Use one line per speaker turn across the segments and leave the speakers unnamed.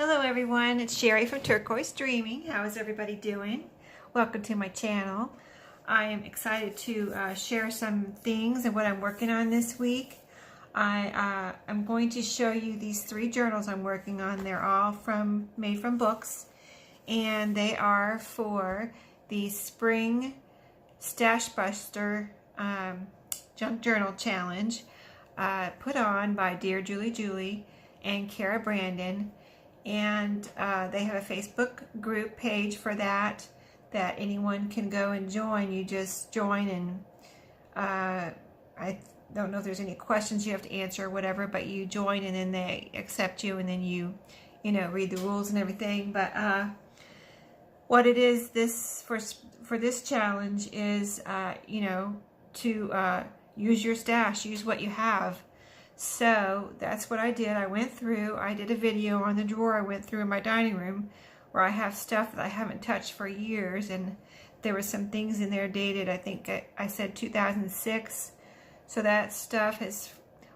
Hello everyone, it's Sherry from Turquoise Dreaming. How is everybody doing? Welcome to my channel. I am excited to share some things and what I'm working on this week. I'm going to show you these 3 journals I'm working on. They're all made from books, and they are for the Spring Stashbuster Junk Journal Challenge put on by Dear Julie and Kara Brandon. And they have a Facebook group page for that anyone can go and join. You just join, and I don't know if there's any questions you have to answer or whatever, but you join and then they accept you, and then you read the rules and everything. But what it is for this challenge is to use your stash, use what you have. So that's what I did. I did a video on the drawer I went through in my dining room where I have stuff that I haven't touched for years, and there were some things in there dated, I think I said 2006. So that stuff is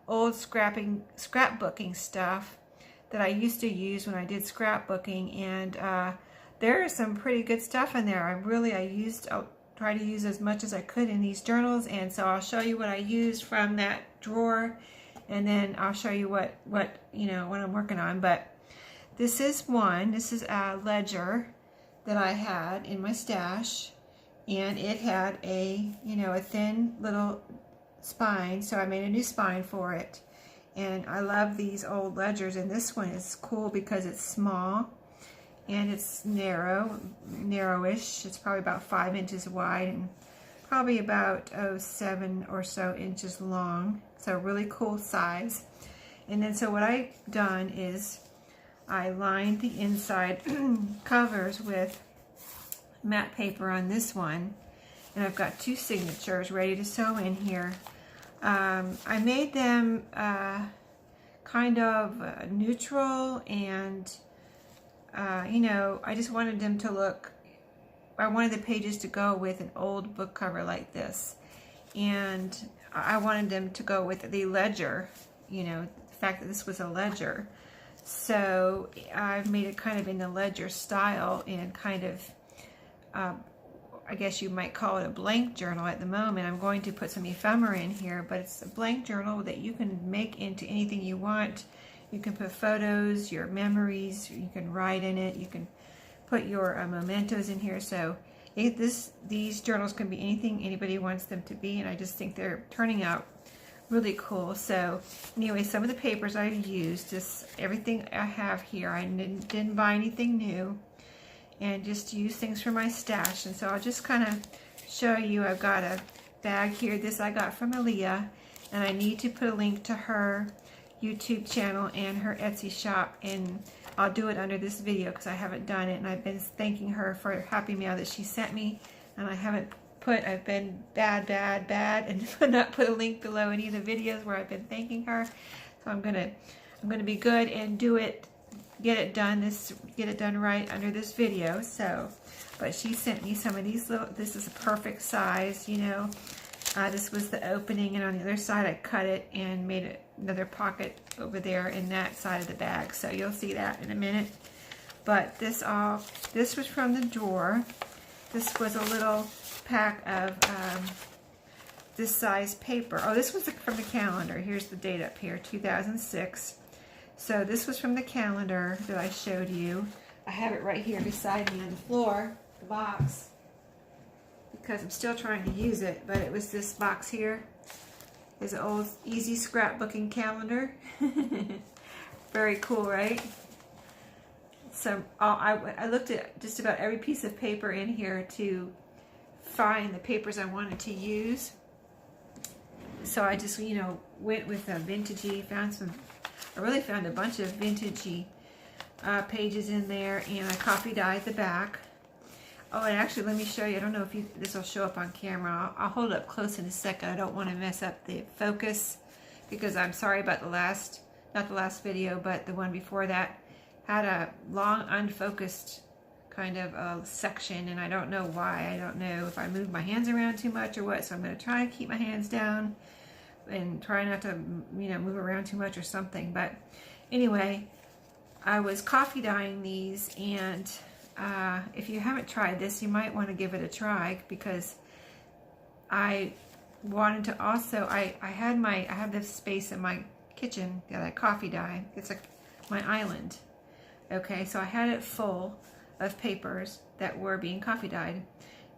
old scrapbooking stuff that I used to use when I did scrapbooking, and there is some pretty good stuff in there. I'll try to use as much as I could in these journals, and so I'll show you what I used from that drawer. And then I'll show you what I'm working on. But this is a ledger that I had in my stash, and it had a thin little spine, so I made a new spine for it. And I love these old ledgers, and this one is cool because it's small and it's narrowish. It's probably about 5 inches wide and probably about 7 or so inches long. So really cool size. And then so what I've done is I lined the inside covers with matte paper on this one, and I've got 2 signatures ready to sew in here. I made them kind of neutral, and I just wanted them to look, I wanted the pages to go with an old book cover like this, and I wanted them to go with the ledger, the fact that this was a ledger. So I've made it kind of in the ledger style, and kind of, I guess you might call it a blank journal at the moment. I'm going to put some ephemera in here, but it's a blank journal that you can make into anything you want. You can put photos, your memories, you can write in it, you can put your mementos in here. So these journals can be anything anybody wants them to be, and I just think they're turning out really cool. So anyway, some of the papers I've used, just everything I have here. I didn't buy anything new, and just use things from my stash. And so I'll just kind of show you. I've got a bag here. This I got from Alia, and I need to put a link to her YouTube channel and her Etsy shop, and I'll do it under this video because I haven't done it, and I've been thanking her for a happy mail that she sent me, and I've been bad, and not put a link below any of the videos where I've been thanking her. So I'm gonna be good and get it done right under this video. So, but she sent me some of these this is a perfect size, this was the opening, and on the other side I cut it and made another pocket over there in that side of the bag. So you'll see that in a minute. But this was from the drawer. This was a little pack of this size paper. Oh, this was from the calendar. Here's the date up here, 2006. So this was from the calendar that I showed you. I have it right here beside me on the floor, the box, because I'm still trying to use it. But it was this box here. It's an old easy scrapbooking calendar. Very cool, right? So I looked at just about every piece of paper in here to find the papers I wanted to use. So I just went with a vintagey, I really found a bunch of vintagey pages in there, and I copy dyed the back. Oh, and actually, let me show you. I don't know if this will show up on camera. I'll hold it up close in a second. I don't want to mess up the focus, because I'm sorry about not the last video, but the one before that had a long unfocused kind of section, and I don't know why. I don't know if I moved my hands around too much or what, so I'm going to try and keep my hands down and try not to, move around too much or something. But anyway, I was coffee dyeing these, and if you haven't tried this, you might want to give it a try, because I wanted to also, I have this space in my kitchen that I coffee dye. It's like my island. Okay, so I had it full of papers that were being coffee dyed.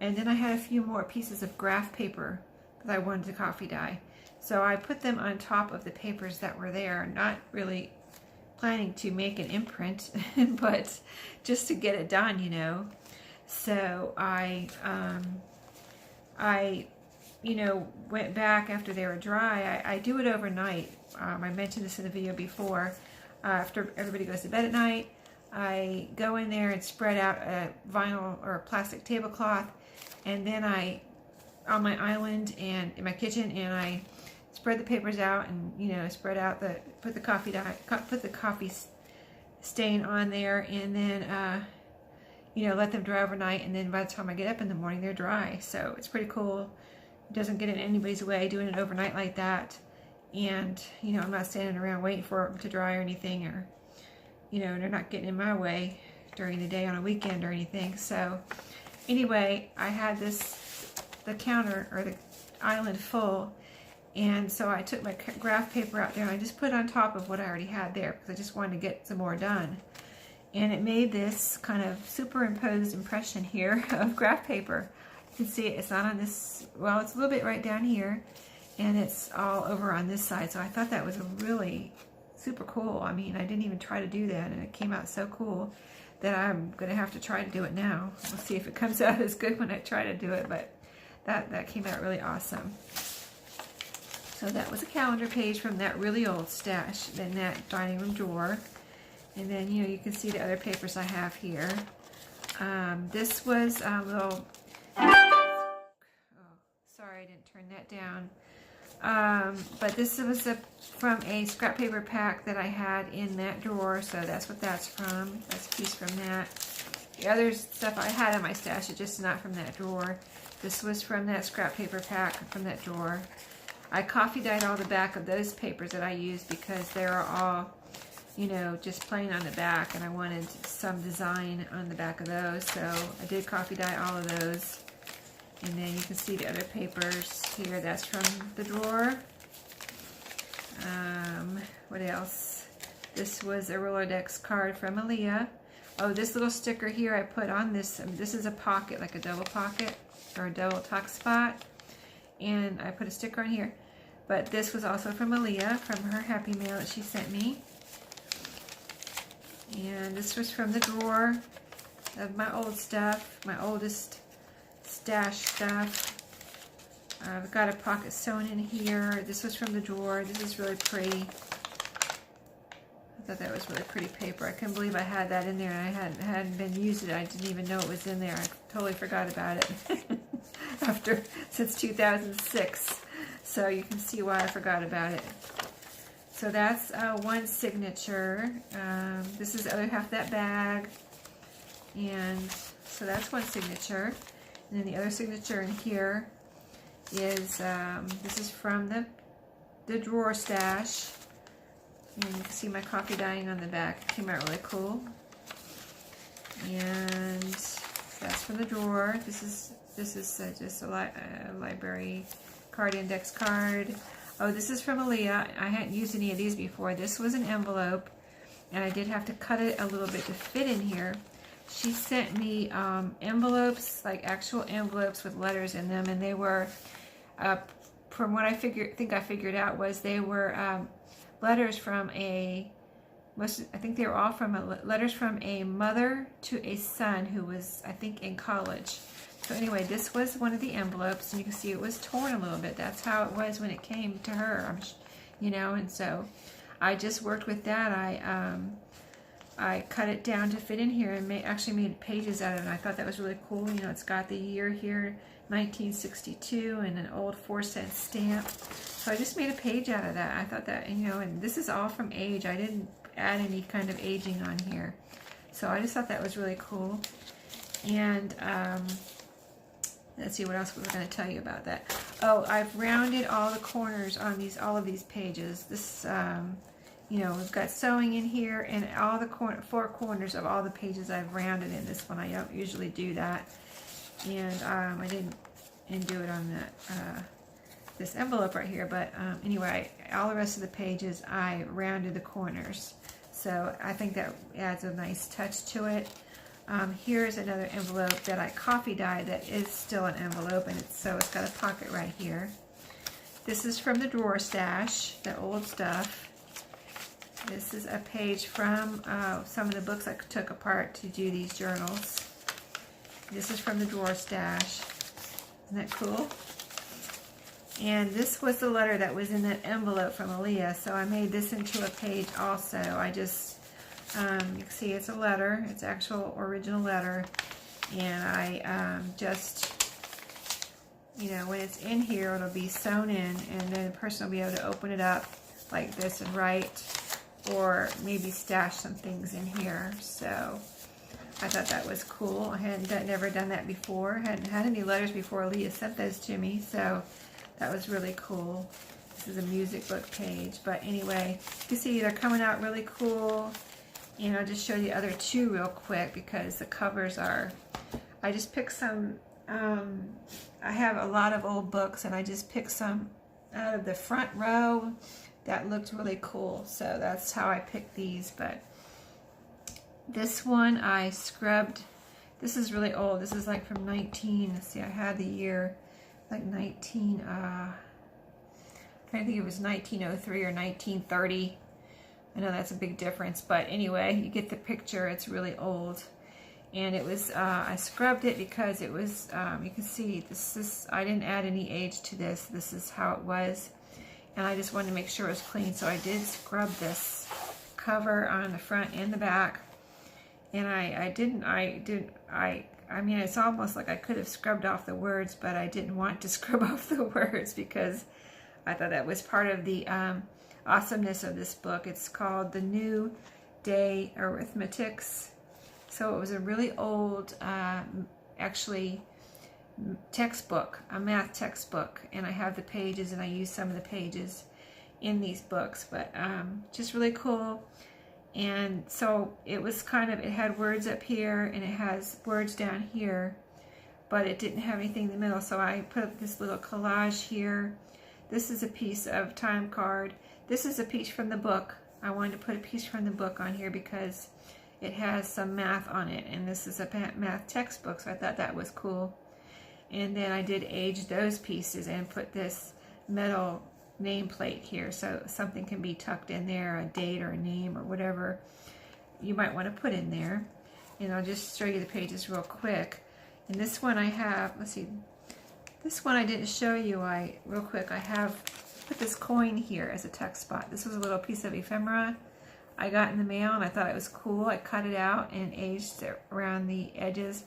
And then I had a few more pieces of graph paper that I wanted to coffee dye. So I put them on top of the papers that were there, not really planning to make an imprint, but just to get it done, you know. So I you know, went back after they were dry. I do it overnight. I mentioned this in the video before. After everybody goes to bed at night, I go in there and spread out a vinyl or a plastic tablecloth, and then on my island and in my kitchen, and I spread the papers out, and you know, spread out put the coffee stain on there, and then you know, let them dry overnight, and then by the time I get up in the morning, they're dry. So it's pretty cool. It doesn't get in anybody's way doing it overnight like that. And you know, I'm not standing around waiting for them to dry or anything, or you know, they're not getting in my way during the day on a weekend or anything. So anyway, I had the counter or the island full, and so I took my graph paper out there and I just put it on top of what I already had there, because I just wanted to get some more done. And it made this kind of superimposed impression here of graph paper. You can see it, it's not on this, well, it's a little bit right down here, and it's all over on this side. So I thought that was really super cool. I mean, I didn't even try to do that, and it came out so cool that I'm gonna have to try to do it now. We'll see if it comes out as good when I try to do it, but that came out really awesome. So that was a calendar page from that really old stash in that dining room drawer. And then, you know, you can see the other papers I have here. This was a little, oh, sorry, I didn't turn that down. But this was from a scrap paper pack that I had in that drawer, so that's what that's from. That's a piece from that. The other stuff I had in my stash is just not from that drawer. This was from that scrap paper pack from that drawer. I coffee dyed all the back of those papers that I used because they are all, you know, just plain on the back, and I wanted some design on the back of those, so I did coffee dye all of those. And then you can see the other papers here. That's from the drawer. What else? This was a Rolodex card from Alia. Oh, this little sticker here I put on this. This is a pocket, like a double pocket or a double tuck spot. And I put a sticker on here. But this was also from Alia, from her Happy Mail that she sent me. And this was from the drawer of my old stuff, my oldest stash stuff. I've got a pocket sewn in here. This was from the drawer. This is really pretty. I thought that was really pretty paper. I couldn't believe I had that in there, and I hadn't been using it. I didn't even know it was in there. I totally forgot about it since 2006. So you can see why I forgot about it. So that's one signature. This is the other half of that bag. And so that's one signature. And then the other signature in here is, this is from the drawer stash. And you can see my coffee dyeing on the back. It came out really cool. And that's from the drawer. This is just a library card, index card. Oh, this is from Alia. I hadn't used any of these before. This was an envelope, and I did have to cut it a little bit to fit in here. She sent me envelopes, like actual envelopes with letters in them, and they were, from what I figured out was they were letters from I think they were all from letters from a mother to a son who was, I think, in college. So anyway, this was one of the envelopes, and you can see it was torn a little bit. That's how it was when it came to her, you know. And so I just worked with that. I cut it down to fit in here and actually made pages out of it. And I thought that was really cool. You know, it's got the year here, 1962, and an old 4-cent stamp. So I just made a page out of that. I thought that, you know, and this is all from age. I didn't add any kind of aging on here. So I just thought that was really cool. And let's see what else we were going to tell you about that. Oh, I've rounded all the corners on all of these pages. This you know, we've got sewing in here, and all the four corners of all the pages I've rounded in this one. I don't usually do that, and I didn't do it on that this envelope right here, but anyway, all the rest of the pages I rounded the corners, so I think that adds a nice touch to it. Here's another envelope that I coffee dyed that is still an envelope, and so it's got a pocket right here. This is from the drawer stash, the old stuff. This is a page from some of the books I took apart to do these journals. This is from the drawer stash. Isn't that cool? And this was the letter that was in that envelope from Alia, so I made this into a page also. I just, you can see it's a letter, it's actual original letter, and I just, you know, when it's in here, it'll be sewn in, and then the person will be able to open it up like this and write, or maybe stash some things in here. So I thought that was cool. I hadn't never done that before. Hadn't had any letters before Alia sent those to me, so that was really cool. This is a music book page, but anyway, you can see they're coming out really cool. And I'll just show you the other two real quick because the covers are, I just picked some, I have a lot of old books, and I just picked some out of the front row that looked really cool. So that's how I picked these. But this one I scrubbed. This is really old. This is like from 19, let's see, I had the year, like 19, I think it was 1903 or 1930. I know that's a big difference, but anyway, you get the picture. It's really old. And it was, I scrubbed it because it was, you can see, this I didn't add any age to this. This is how it was. And I just wanted to make sure it was clean, so I did scrub this cover on the front and the back. And I mean, it's almost like I could have scrubbed off the words, but I didn't want to scrub off the words because I thought that was part of the awesomeness of this book. It's called The New Day Arithmetics. So it was a really old, actually, textbook, a math textbook, and I have the pages, and I use some of the pages in these books, but just really cool. And so it was kind of, it had words up here, and it has words down here, but it didn't have anything in the middle, so I put up this little collage here. This is a piece of time card. This is a piece from the book. I wanted to put a piece from the book on here because it has some math on it, and this is a math textbook, so I thought that was cool. And then I did age those pieces and put this metal nameplate here, so something can be tucked in there, a date or a name or whatever you might want to put in there. And I'll just show you the pages real quick. And this one I have, let's see, this one I didn't show you, real quick, I have put this coin here as a tuck spot. This was a little piece of ephemera I got in the mail, and I thought it was cool. I cut it out and aged it around the edges.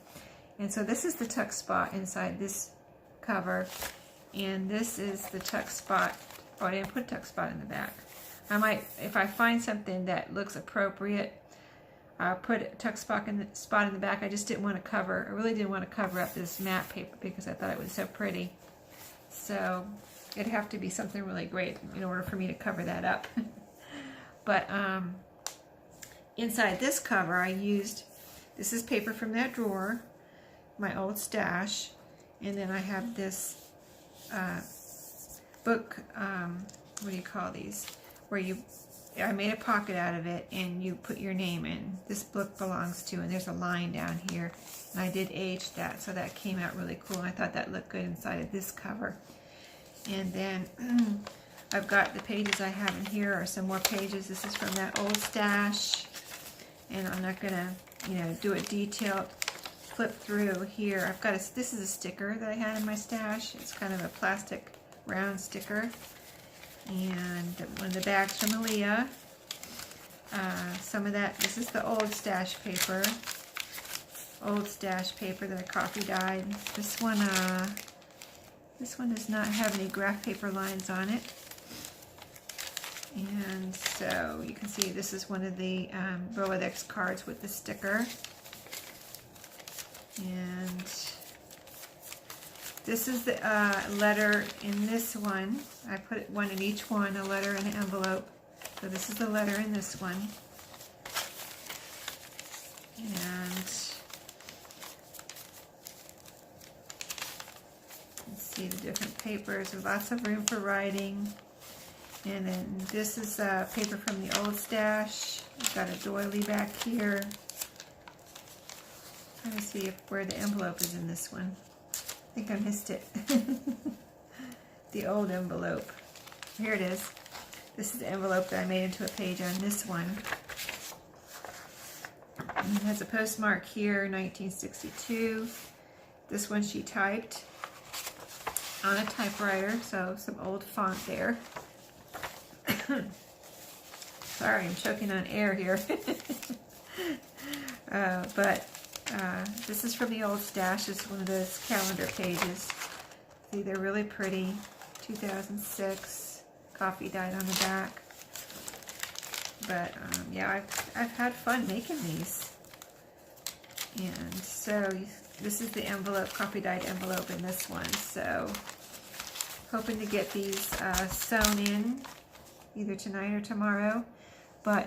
And so this is the tuck spot inside this cover, and this is the tuck spot. Oh, I didn't put a tuck spot in the back. I might, if I find something that looks appropriate, I'll put a tuck spot in the back. I just didn't want to cover, I really didn't want to cover up this matte paper because I thought it was so pretty. So it'd have to be something really great in order for me to cover that up. But inside this cover I used, this is paper from that drawer, my old stash, and then I have this book, what do you call these, where I made a pocket out of it and you put your name in. This book belongs to, and there's a line down here, and I did age that, so that came out really cool, and I thought that looked good inside of this cover. And then I've got the pages I have in here are some more pages. This is from that old stash, and I'm not gonna, do a detailed flip through here. I've got this is a sticker that I had in my stash. It's kind of a plastic round sticker. And one of the bags from Alia. Some of that, this is the old stash paper. Old stash paper that I coffee dyed. This one does not have any graph paper lines on it. And so you can see this is one of the Rolodex cards with the sticker. And this is the letter in this one. I put one in each one, a letter in an envelope. So this is the letter in this one. And let's see the different papers. There's lots of room for writing. And then this is paper from the old stash. We've got a doily back here. Trying to see where the envelope is in this one. I think I missed it. The old envelope. Here it is. This is the envelope that I made into a page on this one. And it has a postmark here, 1962. This one she typed on a typewriter, so some old font there. Sorry, I'm choking on air here. This is from the old stash. It's one of those calendar pages. See, they're really pretty. 2006. Coffee dyed on the back. But yeah, I've had fun making these. And so this is the envelope, coffee dyed envelope in this one. So hoping to get these sewn in either tonight or tomorrow.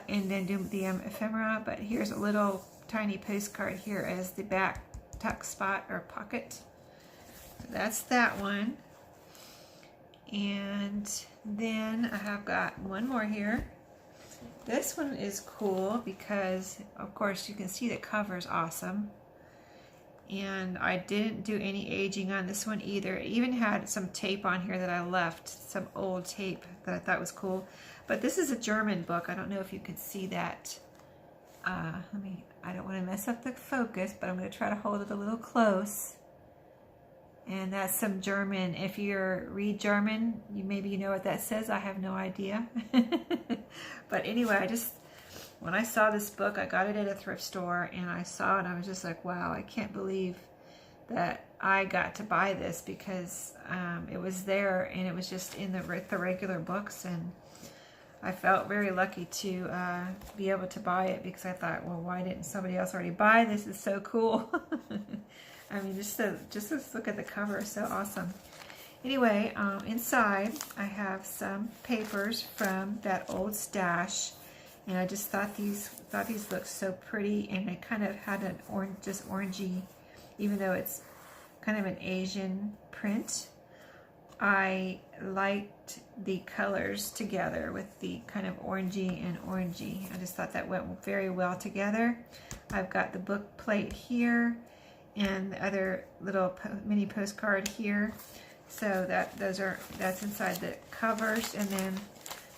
And then do the ephemera. But here's a little tiny postcard here as the back tuck spot or pocket. So that's that one. And then I have got one more here. This one is cool because, of course, you can see the cover is awesome. And I didn't do any aging on this one either. It even had some tape on here that I left, some old tape that I thought was cool. But this is a German book. I don't know if you can see that. I don't want to mess up the focus, but I'm going to try to hold it a little close. And that's some German. If you read German, maybe you know what that says. I have no idea. But anyway, when I saw this book, I got it at a thrift store, and I saw it, and I was just like, wow, I can't believe that I got to buy this, because it was there, and it was just in the regular books, and I felt very lucky to be able to buy it, because I thought, well, why didn't somebody else already buy this? It's so cool. I mean, just to look at the cover is so awesome. Anyway, inside I have some papers from that old stash, and I just thought these looked so pretty, and they kind of had an orangey, even though it's kind of an Asian print. I liked the colors together with the kind of orangey and orangey. I just thought that went very well together. I've got the book plate here and the other little mini postcard here. So that's inside the covers. And then,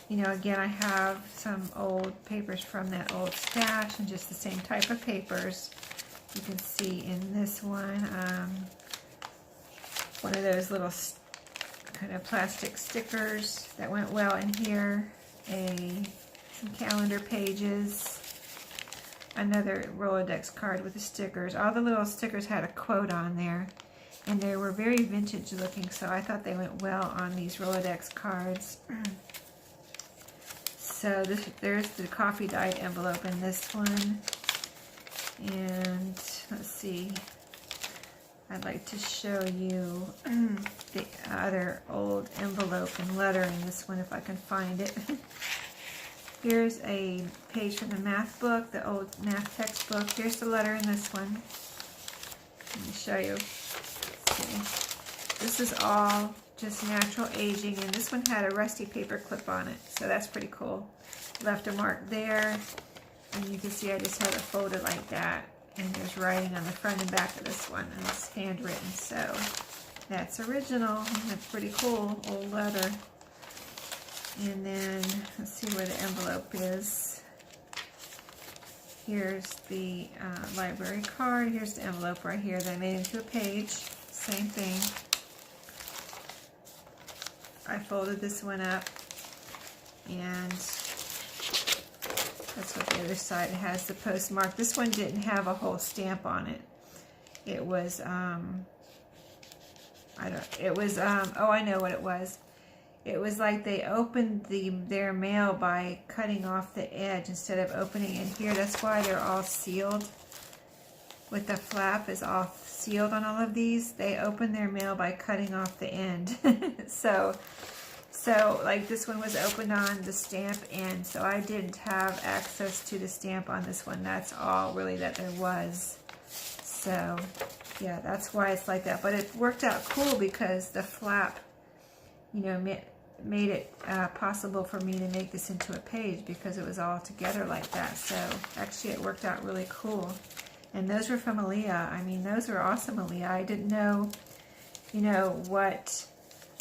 you know, again, I have some old papers from that old stash, and just the same type of papers. You can see in this one of those little kind of plastic stickers that went well in here. Some calendar pages. Another Rolodex card with the stickers. All the little stickers had a quote on there, and they were very vintage looking, so I thought they went well on these Rolodex cards. So there's the coffee dyed envelope in this one. And let's see, I'd like to show you the other old envelope and letter in this one if I can find it. Here's a page from the math book, the old math textbook. Here's the letter in this one. Let me show you. Okay. This is all just natural aging, and this one had a rusty paper clip on it, so that's pretty cool. Left a mark there, and you can see I just have it folded like that, and there's writing on the front and back of this one, and it's handwritten, so that's original. That's pretty cool, old letter. And then, let's see where the envelope is. Here's the library card. Here's the envelope right here that I made into a page. Same thing. I folded this one up, and that's what the other side has, the postmark. This one didn't have a whole stamp on it. It was, oh, I know what it was. It was like they opened their mail by cutting off the edge instead of opening it here. That's why they're all sealed. With the flap is all sealed on all of these. They opened their mail by cutting off the end. So So like this one was opened on the stamp, and so I didn't have access to the stamp on this one. That's all really that there was. So yeah, that's why it's like that. But it worked out cool because the flap, you know, made it possible for me to make this into a page because it was all together like that. So actually it worked out really cool. And those were from Alia. I mean, those were awesome, Alia. I didn't know, you know, what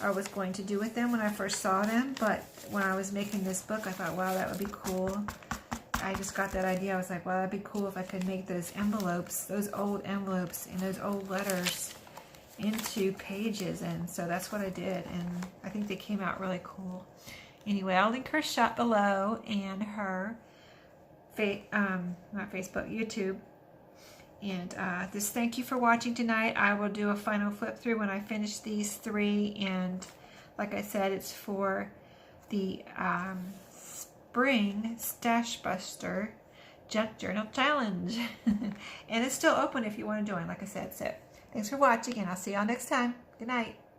I was going to do with them when I first saw them, but when I was making this book, I thought, wow, that would be cool. I just got that idea. I was like, wow, that'd be cool if I could make those envelopes, those old envelopes and those old letters into pages. And so that's what I did, and I think they came out really cool. Anyway, I'll link her shop below and her not Facebook, YouTube. And just thank you for watching tonight. I will do a final flip through when I finish these 3, and like I said, it's for the Spring Stashbuster Junk Journal Challenge. And it's still open if you want to join, like I said. So thanks for watching, and I'll see y'all next time. Good night.